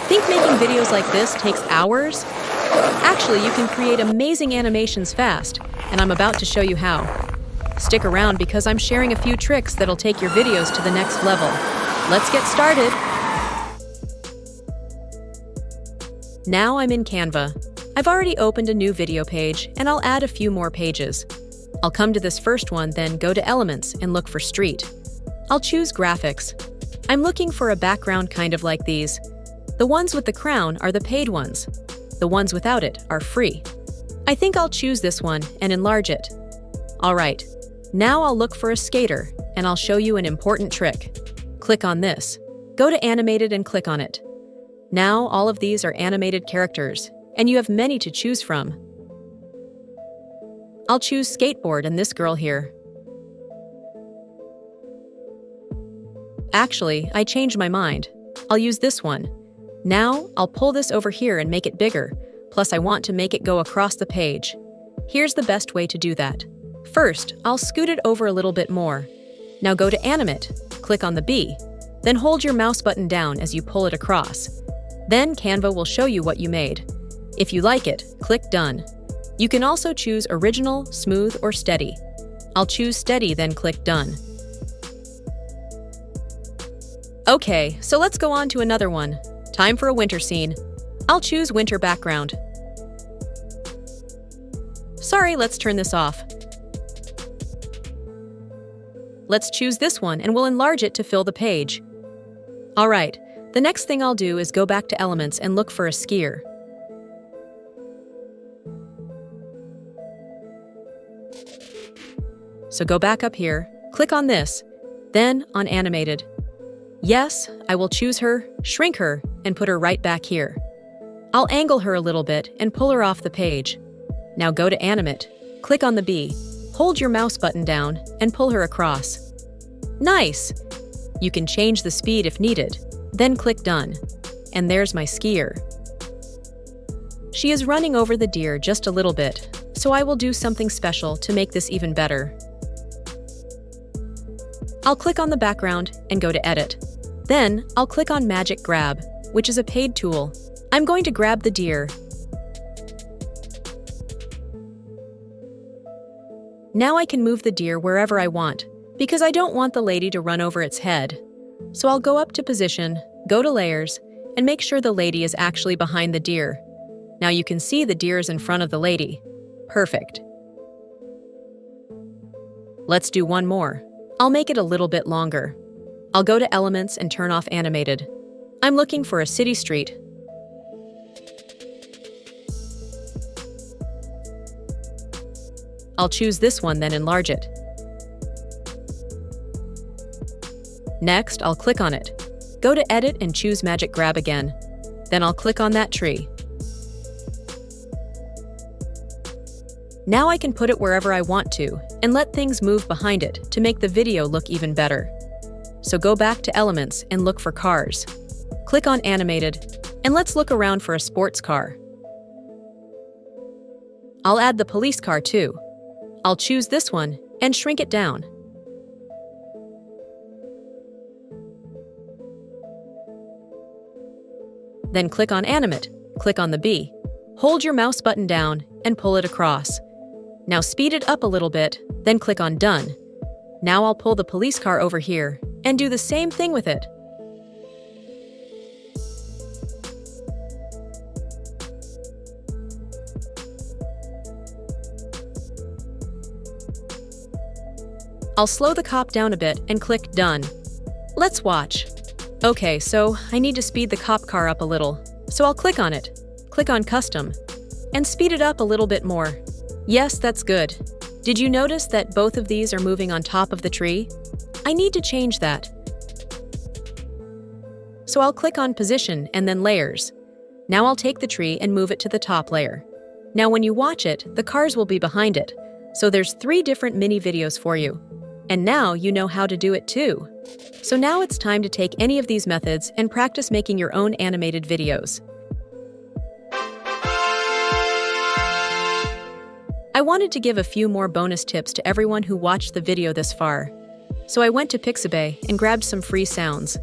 Think making videos like this takes hours? Actually, you can create amazing animations fast, and I'm about to show you how. Stick around because I'm sharing a few tricks that'll take your videos to the next level. Let's get started! Now I'm in Canva. I've already opened a new video page, and I'll add a few more pages. I'll come to this first one, then go to Elements and look for Street. I'll choose Graphics. I'm looking for a background kind of like these. The ones with the crown are the paid ones. The ones without it are free. I think I'll choose this one and enlarge it. Alright, now I'll look for a skater, and I'll show you an important trick. Click on this. Go to Animated and click on it. Now all of these are animated characters, and you have many to choose from. I'll choose Skateboard and this girl here. Actually, I changed my mind. I'll use this one. Now, I'll pull this over here and make it bigger, plus I want to make it go across the page. Here's the best way to do that. First, I'll scoot it over a little bit more. Now go to Animate, click on the B, then hold your mouse button down as you pull it across. Then Canva will show you what you made. If you like it, click Done. You can also choose Original, Smooth, or Steady. I'll choose Steady, then click Done. Okay, so let's go on to another one. Time for a winter scene. I'll choose Winter Background. Sorry, let's turn this off. Let's choose this one and we'll enlarge it to fill the page. Alright, the next thing I'll do is go back to Elements and look for a skier. So go back up here, click on this, then on Animated. Yes, I will choose her, shrink her, and put her right back here. I'll angle her a little bit and pull her off the page. Now go to Animate, click on the B, hold your mouse button down, and pull her across. Nice! You can change the speed if needed, then click Done. And there's my skier. She is running over the deer just a little bit, so I will do something special to make this even better. I'll click on the background and go to Edit. Then, I'll click on Magic Grab, which is a paid tool. I'm going to grab the deer. Now I can move the deer wherever I want, because I don't want the lady to run over its head. So I'll go up to Position, go to Layers, and make sure the lady is actually behind the deer. Now you can see the deer is in front of the lady. Perfect. Let's do one more. I'll make it a little bit longer. I'll go to Elements and turn off Animated. I'm looking for a city street. I'll choose this one, then enlarge it. Next, I'll click on it. Go to Edit and choose Magic Grab again. Then I'll click on that tree. Now I can put it wherever I want to and let things move behind it to make the video look even better. So go back to Elements and look for cars. Click on Animated, and let's look around for a sports car. I'll add the police car too. I'll choose this one and shrink it down. Then click on Animate, click on the B, hold your mouse button down and pull it across. Now speed it up a little bit, then click on Done. Now I'll pull the police car over here and do the same thing with it. I'll slow the cop down a bit and click Done. Let's watch. Okay, so I need to speed the cop car up a little, so I'll click on it, click on Custom, and speed it up a little bit more. Yes, that's good. Did you notice that both of these are moving on top of the tree? I need to change that. So I'll click on Position and then Layers. Now I'll take the tree and move it to the top layer. Now when you watch it, the cars will be behind it. So there's 3 different mini videos for you. And now you know how to do it too. So now it's time to take any of these methods and practice making your own animated videos. I wanted to give a few more bonus tips to everyone who watched the video this far. So I went to Pixabay and grabbed some free sounds.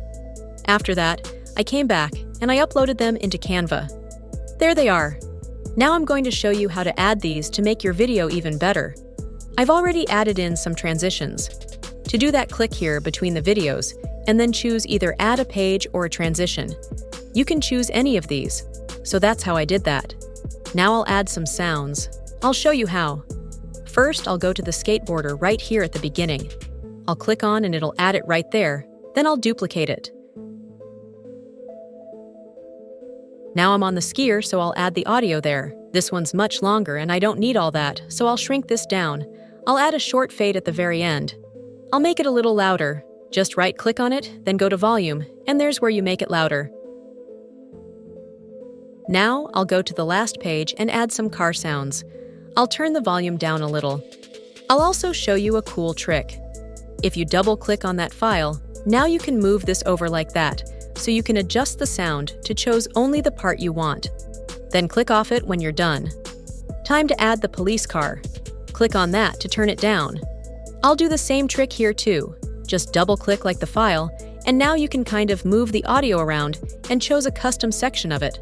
After that, I came back and I uploaded them into Canva. There they are. Now I'm going to show you how to add these to make your video even better. I've already added in some transitions. To do that, click here between the videos, and then choose either Add a Page or a Transition. You can choose any of these. So that's how I did that. Now I'll add some sounds. I'll show you how. First, I'll go to the skateboarder right here at the beginning. I'll click on and it'll add it right there. Then I'll duplicate it. Now I'm on the skier, so I'll add the audio there. This one's much longer and I don't need all that, so I'll shrink this down. I'll add a short fade at the very end. I'll make it a little louder. Just right-click on it, then go to Volume, and there's where you make it louder. Now I'll go to the last page and add some car sounds. I'll turn the volume down a little. I'll also show you a cool trick. If you double-click on that file, now you can move this over like that, so you can adjust the sound to choose only the part you want. Then click off it when you're done. Time to add the police car. Click on that to turn it down. I'll do the same trick here too. Just double-click like the file, and now you can kind of move the audio around and choose a custom section of it.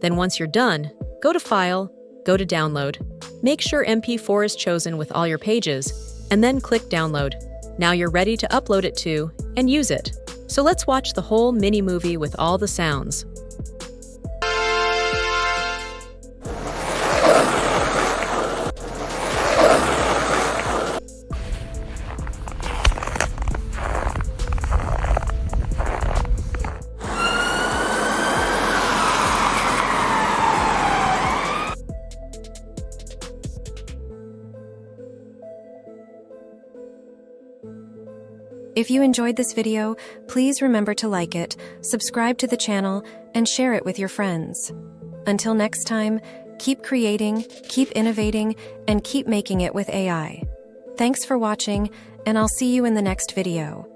Then once you're done, go to File, go to Download. Make sure MP4 is chosen with all your pages, and then click Download. Now you're ready to upload it to and use it. So let's watch the whole mini-movie with all the sounds. If you enjoyed this video, please remember to like it, subscribe to the channel, and share it with your friends. Until next time, keep creating, keep innovating, and keep making it with AI. Thanks for watching, and I'll see you in the next video.